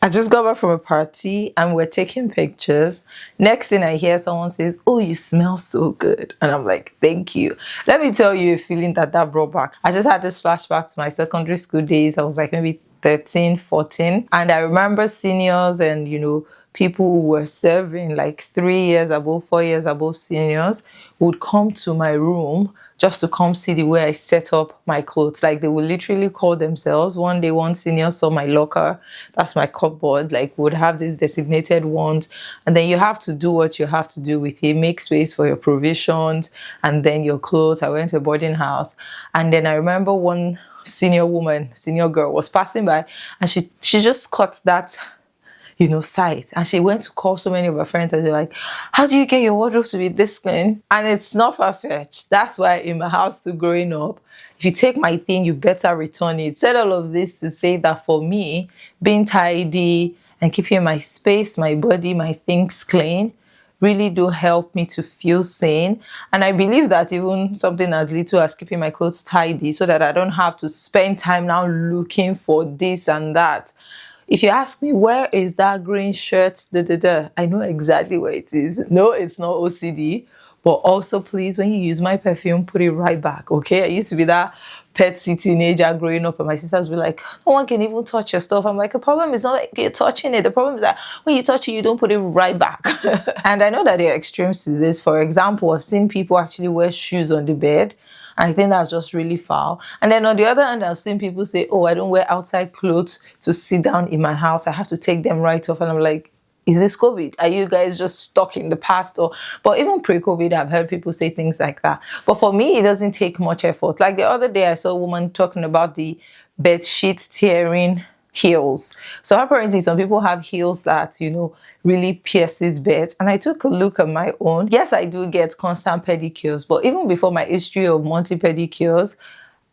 I just got back from a party and we're taking pictures. Next thing I hear someone says, "Oh, you smell so good." And I'm like, "Thank you." Let me tell you a feeling that brought back. I just had this flashback to my secondary school days. I was like maybe 13, 14. And I remember seniors and, people who were serving like 3 years above, 4 years above seniors would come to my room just to come see the way I set up my clothes. Like they would literally call themselves. One day, one senior saw my locker. That's my cupboard. Like would have these designated ones. And then you have to do what you have to do with it. Make space for your provisions and then your clothes. I went to a boarding house. And then I remember one senior girl was passing by and she just caught that sight. And she went to call so many of her friends and they're like, "How do you get your wardrobe to be this clean?" And it's not far-fetched. That's why in my house too, growing up, if you take my thing, you better return it. Said all of this to say that for me, being tidy and keeping my space, my body, my things clean really do help me to feel sane. And I believe that even something as little as keeping my clothes tidy so that I don't have to spend time now looking for this and that. If you ask me, where is that green shirt? I know exactly where it is. No, it's not OCD. But also, please, when you use my perfume, put it right back, okay? I used to be that petsy teenager growing up, and my sisters were like, "No one can even touch your stuff." I'm like, the problem is not like you're touching it. The problem is that when you touch it, you don't put it right back. And I know that there are extremes to this. For example, I've seen people actually wear shoes on the bed. I think that's just really foul. And then on the other hand, I've seen people say, "Oh, I don't wear outside clothes to sit down in my house. I have to take them right off." And I'm like, is this COVID? Are you guys just stuck in the past? But even pre-COVID, I've heard people say things like that. But for me, it doesn't take much effort. Like the other day, I saw a woman talking about the bed sheet tearing heels. So apparently some people have heels that, really pierces beds. And I took a look at my own. Yes, I do get constant pedicures, but even before my history of monthly pedicures,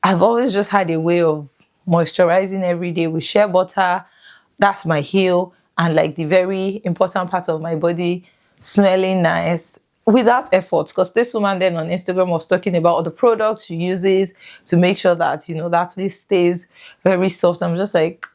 I've always just had a way of moisturizing every day with shea butter. That's my heel. And like the very important part of my body smelling nice without effort. Because this woman then on Instagram was talking about all the products she uses to make sure that, that place stays very soft. I'm just like,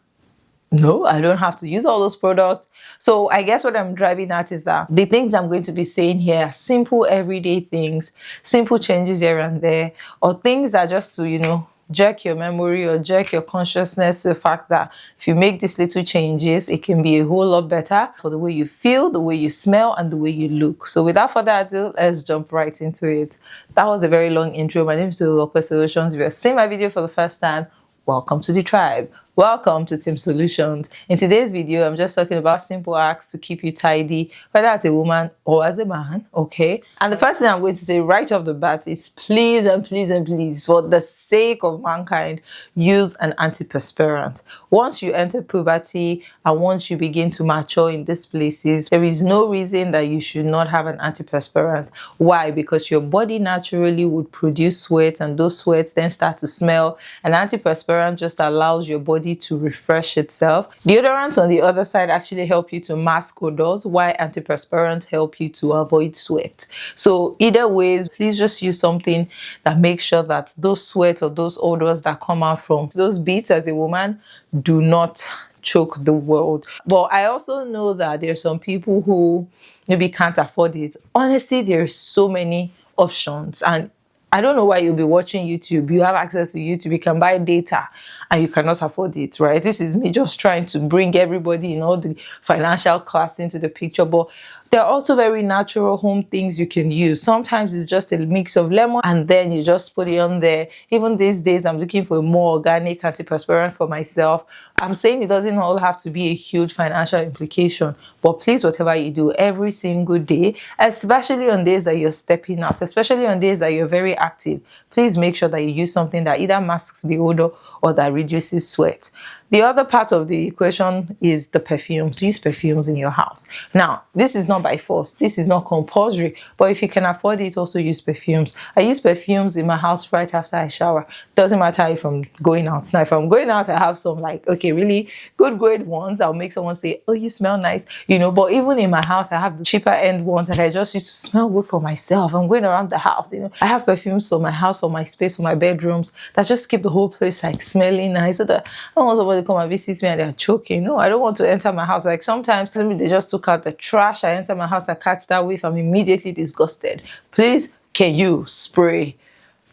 no, I don't have to use all those products. So I guess what I'm driving at is that the things I'm going to be saying here are simple everyday things, simple changes here and there, or things that just to, jerk your memory or jerk your consciousness to the fact that if you make these little changes, it can be a whole lot better for the way you feel, the way you smell, and the way you look. So without further ado, let's jump right into it. That was a very long intro. My name is Vulva Solutions. If you're seeing my video for the first time, welcome to the tribe. Welcome to Team Solutions. In today's video, I'm just talking about simple acts to keep you tidy, whether as a woman or as a man, okay? And the first thing I'm going to say right off the bat is please and please and please, for the sake of mankind, use an antiperspirant. Once you enter puberty and once you begin to mature in these places, there is no reason that you should not have an antiperspirant. Why? Because your body naturally would produce sweat and those sweats then start to smell. An antiperspirant just allows your body to refresh itself. Deodorants on the other side actually help you to mask odors, while antiperspirants help you to avoid sweat. So either ways, please just use something that makes sure that those sweat or those odors that come out from those beads as a woman do not choke the world. But I also know that there's some people who maybe can't afford it. Honestly, there's so many options, and I don't know why you'll be watching YouTube. You have access to YouTube, you can buy data, and you cannot afford it, right? This is me just trying to bring everybody in all the financial class into the picture. But there are also very natural home things you can use. Sometimes it's just a mix of lemon and then you just put it on there. Even these days, I'm looking for a more organic antiperspirant for myself. I'm saying it doesn't all have to be a huge financial implication, but please, whatever you do every single day, especially on days that you're stepping out, especially on days that you're very active, please make sure that you use something that either masks the odor or that reduces sweat. The other part of the equation is the perfumes. Use perfumes in your house. Now, this is not by force. This is not compulsory. But if you can afford it, also use perfumes. I use perfumes in my house right after I shower. Doesn't matter if I'm going out. Now, if I'm going out, I have some really good grade ones. I'll make someone say, "Oh, you smell nice." But even in my house, I have the cheaper end ones that I just use to smell good for myself. I'm going around the house, I have perfumes for my house, for my space, for my bedrooms that just keep the whole place smelling nice so that I don't want somebody somebody come and visit me and they're choking. No, I don't want to enter my house. Like sometimes they just took out the trash. I enter my house, I catch that whiff, I'm immediately disgusted. Please, can you spray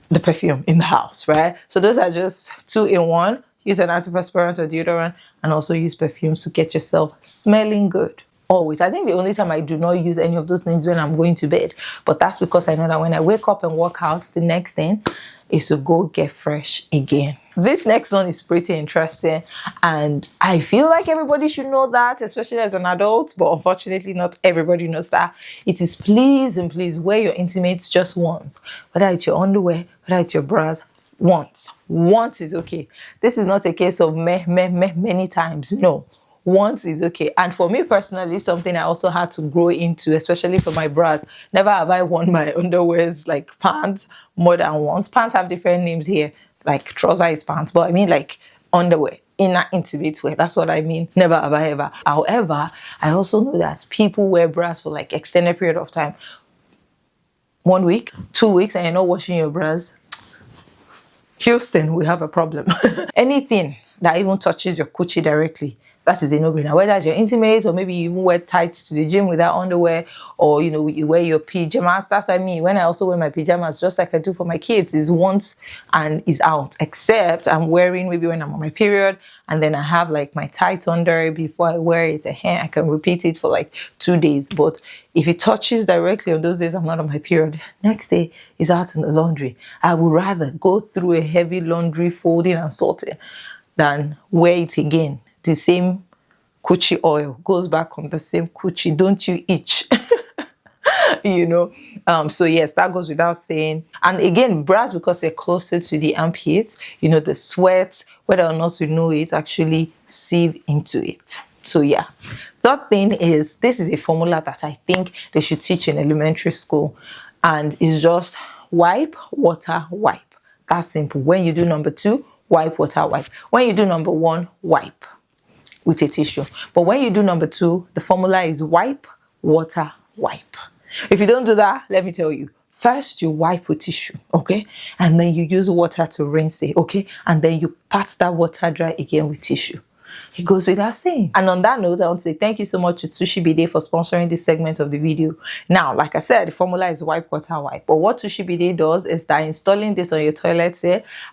the perfume in the house, right? So those are just 2 in 1. Use an antiperspirant or deodorant, and also use perfumes to get yourself smelling good. Always. I think the only time I do not use any of those things when I'm going to bed, but that's because I know that when I wake up and walk out, the next thing is to go get fresh again. This next one is pretty interesting, and I feel like everybody should know that, especially as an adult, but unfortunately not everybody knows that. It is please and please wear your intimates just once, whether it's your underwear, whether it's your bras. Once is okay. This is not a case of many times. No, once is okay. And for me personally, something I also had to grow into, especially for my bras. Never have I worn my underwears, like pants, more than once. Pants have different names here, like trouser is pants, but I mean like underwear, inner intimate wear. That's what I mean. Never have I ever. However, I also know that people wear bras for like extended period of time. 1 week, 2 weeks, and you're not washing your bras. Houston, we have a problem. Anything that even touches your coochie directly, that is a no-brainer. Whether it's your intimate, or maybe you even wear tights to the gym without underwear, or you wear your pajamas. That's what I mean. When I also wear my pajamas, just like I do for my kids, is once and is out. Except I'm wearing maybe when I'm on my period, and then I have like my tights under before I wear it. I can repeat it for like 2 days. But if it touches directly on those days I'm not on my period, next day is out in the laundry. I would rather go through a heavy laundry folding and sorting than wear it again. The same coochie oil goes back on the same coochie. Don't you itch? So yes, that goes without saying. And again, bras, because they're closer to the armpits, the sweat, whether or not you know it, actually sieve into it. So yeah. Third thing is, this is a formula that I think they should teach in elementary school, and it's just wipe, water, wipe. That's simple. When you do number 2, wipe, water, wipe. When you do number 1, wipe with a tissue. But when you do number 2, the formula is wipe, water, wipe. If you don't do that, let me tell you, first you wipe with tissue, okay? And then you use water to rinse it, okay? And then you pat that water dry again with tissue. It goes without saying. And on that note, I want to say thank you so much to Tushi Bide for sponsoring this segment of the video. Now, like I said, the formula is wipe, water, wipe. But what Tushi Bide does is that installing this on your toilet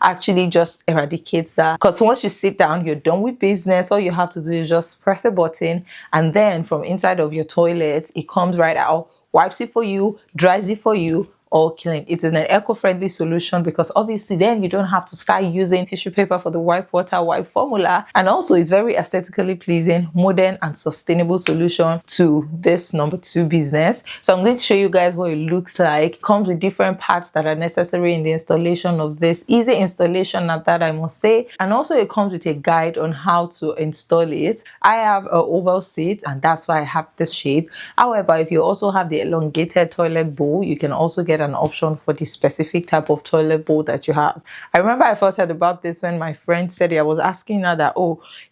actually just eradicates that. Because once you sit down, you're done with business. All you have to do is just press a button, and then from inside of your toilet, it comes right out, wipes it for you, dries it for you, all clean. It is an eco-friendly solution, because obviously then you don't have to start using tissue paper for the wipe, water, wipe formula. And also it's very aesthetically pleasing, modern and sustainable solution to this number 2 business. So I'm going to show you guys what it looks like. It comes with different parts that are necessary in the installation of this. Easy installation at that, I must say. And also it comes with a guide on how to install it. I have an oval seat, and that's why I have this shape. However, if you also have the elongated toilet bowl, you can also get an option for the specific type of toilet bowl that you have. I remember I first heard about this when my friend said it. I was asking her that,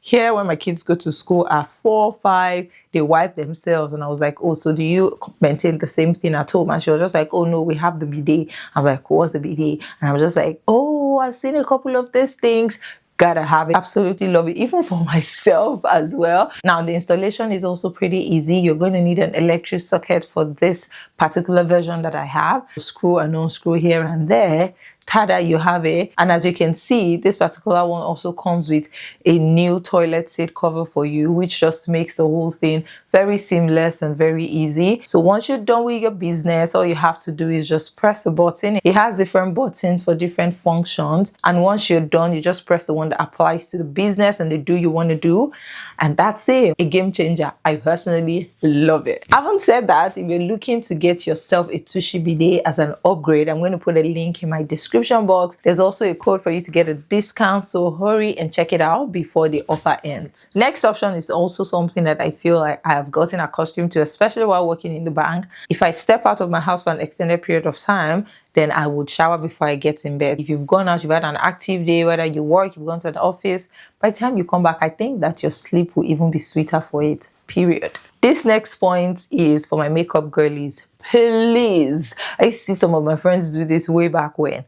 here when my kids go to school at 4, 5, they wipe themselves. And I was like, so do you maintain the same thing at home? And she was just like, no, we have the bidet. I'm like, what's the bidet? And I was just like, I've seen a couple of these things. Gotta have it. Absolutely love it, even for myself as well. Now, the installation is also pretty easy. You're going to need an electric socket for this particular version that I have. Screw and unscrew here and there. Tada, you have it. And as you can see, this particular one also comes with a new toilet seat cover for you, which just makes the whole thing very seamless and very easy. So once you're done with your business, all you have to do is just press a button. It has different buttons for different functions. And once you're done, you just press the one that applies to the business and the do you want to do. And that's it. A game changer. I personally love it. Having said that, if you're looking to get yourself a Tushi Bidet as an upgrade, I'm going to put a link in my description box. There's also a code for you to get a discount. So hurry and check it out before the offer ends. Next option is also something that I feel like I have gotten accustomed to, especially while working in the bank. If I step out of my house for an extended period of time, then I would shower before I get in bed. If you've gone out, you've had an active day, whether you work, you've gone to the office, by the time you come back, I think that your sleep will even be sweeter for it, period. This next point is for my makeup girlies. Please, I see some of my friends do this way back when.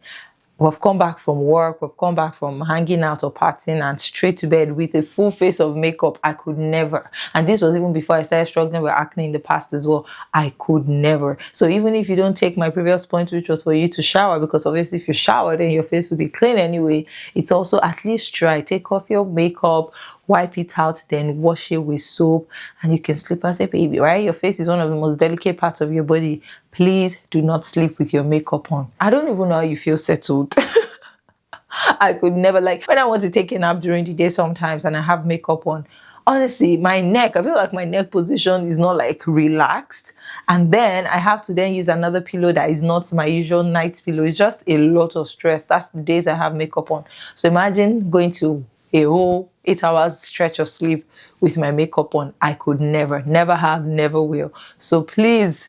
we've come back from work, we've come back from hanging out or partying and straight to bed with a full face of makeup. I could never. And this was even before I started struggling with acne in the past as well. I could never. So even if you don't take my previous point, which was for you to shower, because obviously if you shower, then your face will be clean anyway, it's also at least try. Take off your makeup, wipe it out, then wash it with soap, and you can sleep as a baby, right? Your face is one of the most delicate parts of your body. Please do not sleep with your makeup on. I don't even know how you feel settled. I could never, like, when I want to take a nap during the day sometimes and I have makeup on, honestly, my neck, I feel like my neck position is not like relaxed. And then I have to then use another pillow that is not my usual night pillow. It's just a lot of stress. That's the days I have makeup on. So imagine going to a whole 8 hours stretch of sleep with my makeup on. I could never, never have, never will. So please,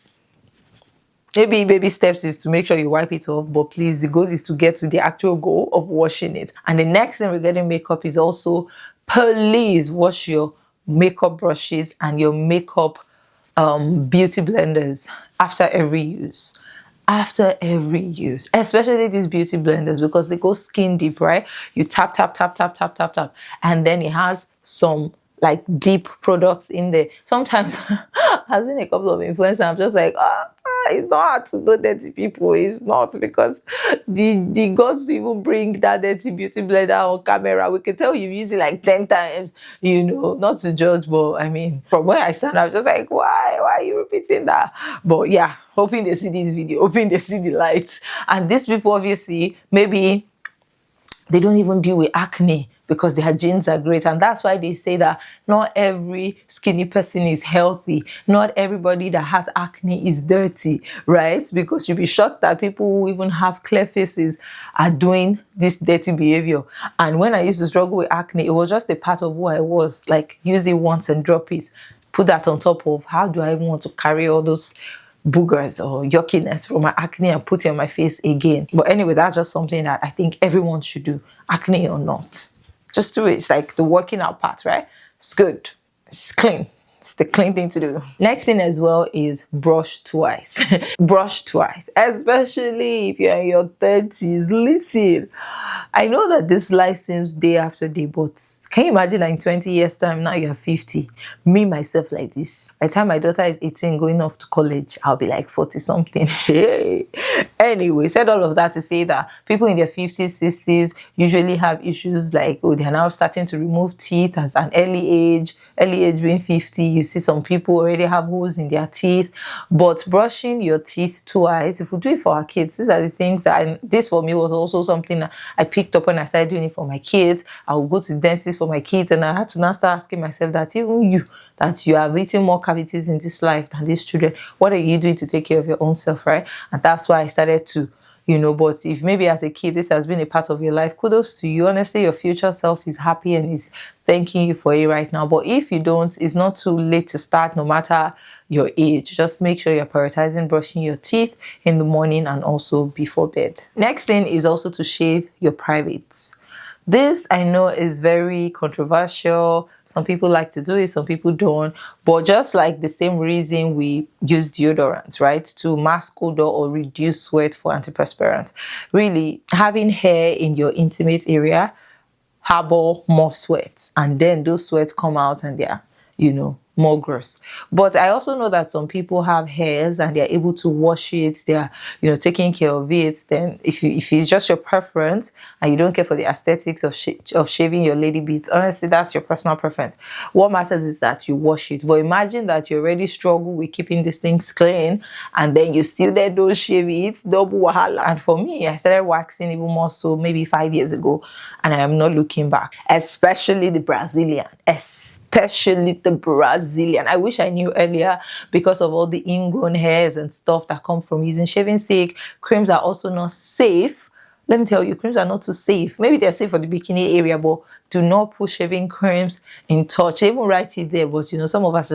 maybe baby steps is to make sure you wipe it off, but please, the goal is to get to the actual goal of washing it. And the next thing regarding makeup is also, please wash your makeup brushes and your makeup beauty blenders after every use. After every use, especially these beauty blenders, because they go skin deep, right? You tap, tap, tap, tap, tap, tap, tap, and then it has some like deep products in there. Sometimes I've seen a couple of influencers, I'm just like, it's not hard to know dirty people. It's not, because the gods to even bring that dirty beauty blender on camera. We can tell you use it like 10 times, you know, not to judge, but I mean, from where I stand, I was just like, why are you repeating that? But yeah, hoping they see this video, hoping they see the lights. And these people, obviously, maybe they don't even deal with acne because their genes are great. And that's why they say that not every skinny person is healthy. Not everybody that has acne is dirty, right? Because you'll be shocked that people who even have clear faces are doing this dirty behavior. And when I used to struggle with acne, it was just a part of who I was. Like, use it once and drop it. Put that on top of, how do I even want to carry all those boogers or yuckiness from my acne and put it on my face again? But anyway, that's just something that I think everyone should do, acne or not. Just do it. It's like the working out part, right? It's good. It's clean. It's the clean thing to do. Next thing as well is brush twice. Brush twice, especially if you're in your 30s. Listen, I know that this life seems day after day, but can you imagine that in 20 years time, now you're 50, me myself like this? By the time my daughter is 18 going off to college, I'll be like 40 something. Hey. Anyway, said all of that to say that people in their 50s, 60s usually have issues like, oh, they're now starting to remove teeth at an early age being 50. You see some people already have holes in their teeth. But brushing your teeth twice, if we do it for our kids, these are the things that, and this for me was also something that I picked up when I started doing it for my kids. I would go to the dentist for my kids, and I had to now start asking myself that even you have eaten more cavities in this life than these children, what are you doing to take care of your own self, right? And that's why I started to, you know, but if maybe as a kid this has been a part of your life, kudos to you. Honestly, your future self is happy and is thanking you for it right now. But if you don't, it's not too late to start, no matter your age. Just make sure you're prioritizing brushing your teeth in the morning and also before bed. Next thing is also to shave your privates. This I know is very controversial. Some people like to do it, some people don't. But just like the same reason we use deodorants, right, to mask odor or reduce sweat for antiperspirants, really having hair in your intimate area harbor more sweat, and then those sweats come out and they're, you know, more gross. But I also know that some people have hairs and they're able to wash it, they're, you know, taking care of it. Then if it's just your preference and you don't care for the aesthetics of shaving your lady bits, honestly, that's your personal preference. What matters is that you wash it. But imagine that you already struggle with keeping these things clean and then you still then don't shave it, double wahala. And for me, I started waxing even more so maybe 5 years ago, and I am not looking back. Especially the Brazilian. I wish I knew earlier, because of all the ingrown hairs and stuff that come from using shaving stick. Creams are also not safe. Let me tell you, creams are not too safe. Maybe they're safe for the bikini area, but do not put shaving creams in touch. They even write it there, but you know, some of us,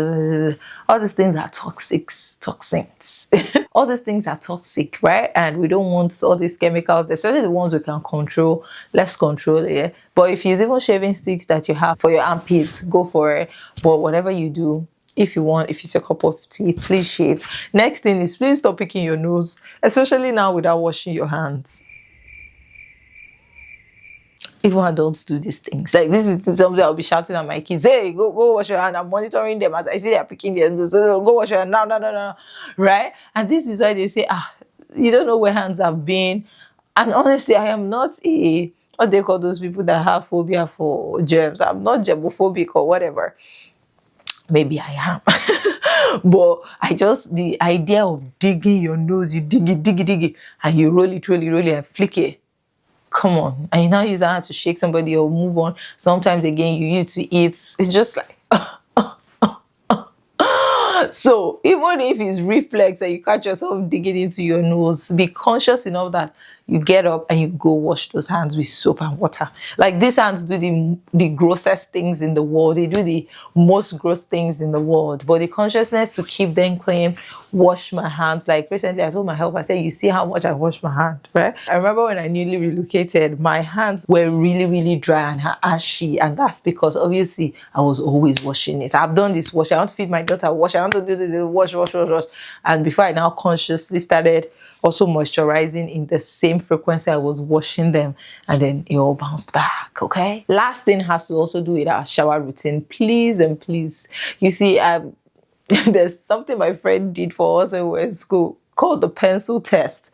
all these things are toxins. All these things are toxic, right? And we don't want all these chemicals, especially the ones we can control. Let's control it. But if it's even shaving sticks that you have for your armpits, go for it. But whatever you do, if you want, if it's a cup of tea, please shave. Next thing is, please stop picking your nose, especially now without washing your hands. even adults do these things. Like, this is something I'll be shouting at my kids, hey, go wash your hand. I'm monitoring them as I see they're picking their nose. So go wash your hand. No. Right? And this is why they say, you don't know where hands have been. And honestly, I am not what they call those people that have phobia for germs. I'm not germophobic or whatever. Maybe I am. But the idea of digging your nose, you dig it, and you roll it, and flick it. Come on. And you now use that hand to shake somebody or move on. Sometimes again, you use to eat. It's just like, so even if it's reflex and you catch yourself digging into your nose, be conscious enough that you get up and you go wash those hands with soap and water. Like, these hands do the grossest things in the world. They do the most gross things in the world. But the consciousness to keep them clean, wash my hands. Like, recently I told my helper, I said, you see how much I wash my hand, right? I remember when I newly relocated, my hands were really, really dry and ashy. And that's because obviously I was always washing it. I've done this wash. I want to feed my daughter, wash. I want to do this, wash. And before I now consciously started also moisturizing in the same frequency I was washing them, and then it all bounced back. Okay, last thing has to also do with our shower routine. Please and please, you see, there's something my friend did for us when we were in school called the pencil test,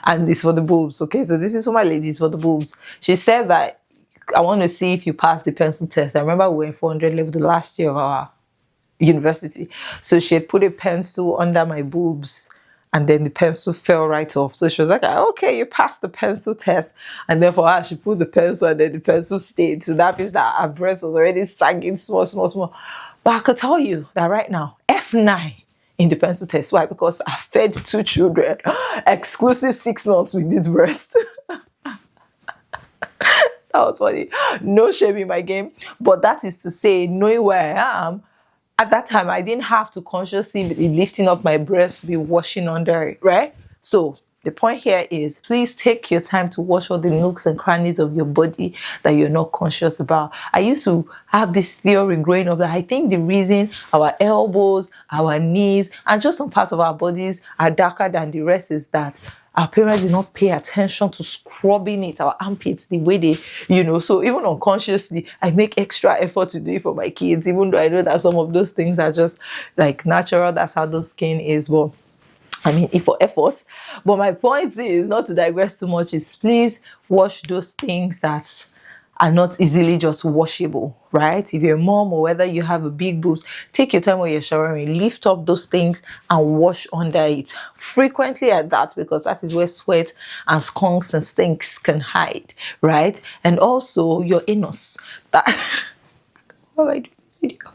and it's for the boobs. Okay, so this is for my ladies, for the boobs. She said that I want to see if you pass the pencil test. I remember we were in 400 level the last year of our university, so she had put a pencil under my boobs, and then the pencil fell right off. So she was like, okay, you passed the pencil test. And then for her, she put the pencil and then the pencil stayed. So that means that her breast was already sagging small. But I could tell you that right now, F9 in the pencil test. Why? Because I fed 2 children, exclusive 6 months with this breast. That was funny. No shame in my game. But that is to say, knowing where I am, at that time, I didn't have to consciously be lifting up my breast to be washing under it, right? So the point here is, please take your time to wash all the nooks and crannies of your body that you're not conscious about. I used to have this theory growing up that I think the reason our elbows, our knees, and just some parts of our bodies are darker than the rest is that our parents did not pay attention to scrubbing it, our armpits, the way they, so even unconsciously, I make extra effort to do it for my kids, even though I know that some of those things are just like natural, that's how the skin is. But I mean, if for effort. But my point is, not to digress too much, is please wash those things that are not easily just washable, right? If you're a mom or whether you have a big boobs, take your time when you're showering, lift up those things and wash under it frequently at that, because that is where sweat and skunks and stinks can hide, right? And also your anus. That what am I doing this video?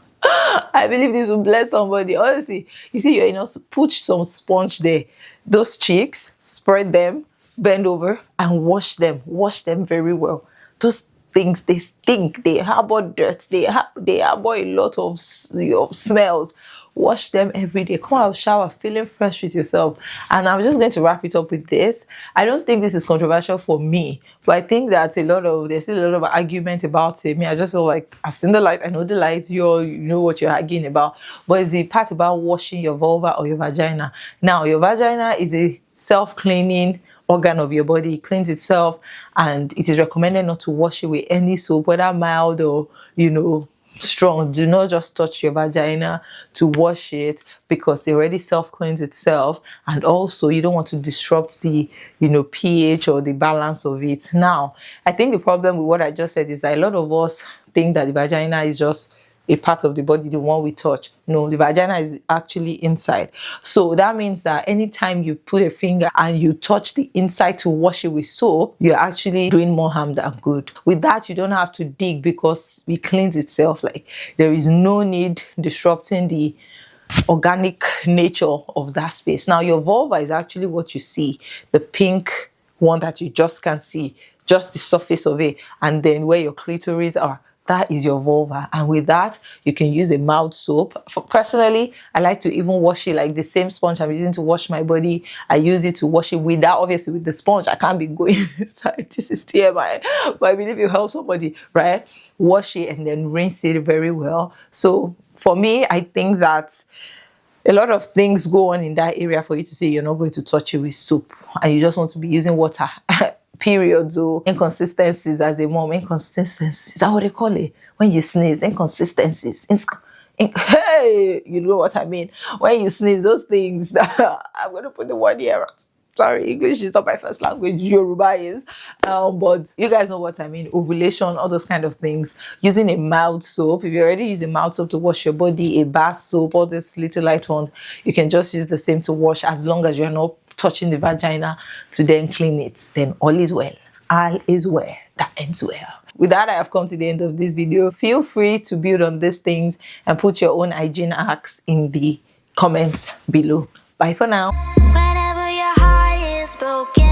I believe this will bless somebody. Honestly, you see your anus, put some sponge there. Those cheeks, spread them, bend over and wash them. Wash them very well. Those things, they stink, they harbor dirt, they harbor a lot of smells. Wash them every day. Come out, shower, feeling fresh with yourself. And I'm just going to wrap it up with this. I don't think this is controversial for me, but I think that there's still a lot of argument about it. Me, I just feel like I've seen the light, I know the light, you know what you're arguing about. But it's the part about washing your vulva or your vagina. Now, your vagina is a self-cleaning organ of your body. It cleans itself, and it is recommended not to wash it with any soap, whether mild or strong. Do not just touch your vagina to wash it, because it already self-cleans itself, and also you don't want to disrupt the pH or the balance of it. Now, I think the problem with what I just said is that a lot of us think that the vagina is just a part of the body, the one we touch. No, the vagina is actually inside. So that means that anytime you put a finger and you touch the inside to wash it with soap, you're actually doing more harm than good. With that, you don't have to dig, because it cleans itself. Like, there is no need disrupting the organic nature of that space. Now, your vulva is actually what you see, the pink one that you just can't see, just the surface of it, and then where your clitoris are. That is your vulva. And with that, you can use a mild soap. Personally, I like to even wash it like the same sponge I'm using to wash my body. I use it to wash it without, obviously with the sponge, I can't be going inside. This is TMI. But I believe you help somebody, right? Wash it and then rinse it very well. So for me, I think that a lot of things go on in that area for you to say you're not going to touch it with soap and you just want to be using water. periods or inconsistencies as a mom. Inconsistencies, is that what they call it? When you sneeze, inconsistencies. Hey, you know what I mean. When you sneeze, those things that I'm going to put the word here. Sorry, English is not my first language. Yoruba is. But you guys know what I mean. Ovulation, all those kind of things. Using a mild soap. If you already use a mild soap to wash your body, a bath soap, all this little light ones, you can just use the same to wash as long as you're not touching the vagina to then clean it. Then all is well. All is well. That ends well. With that, I have come to the end of this video. Feel free to build on these things and put your own hygiene hacks in the comments below. Bye for now. Whenever your heart is broken.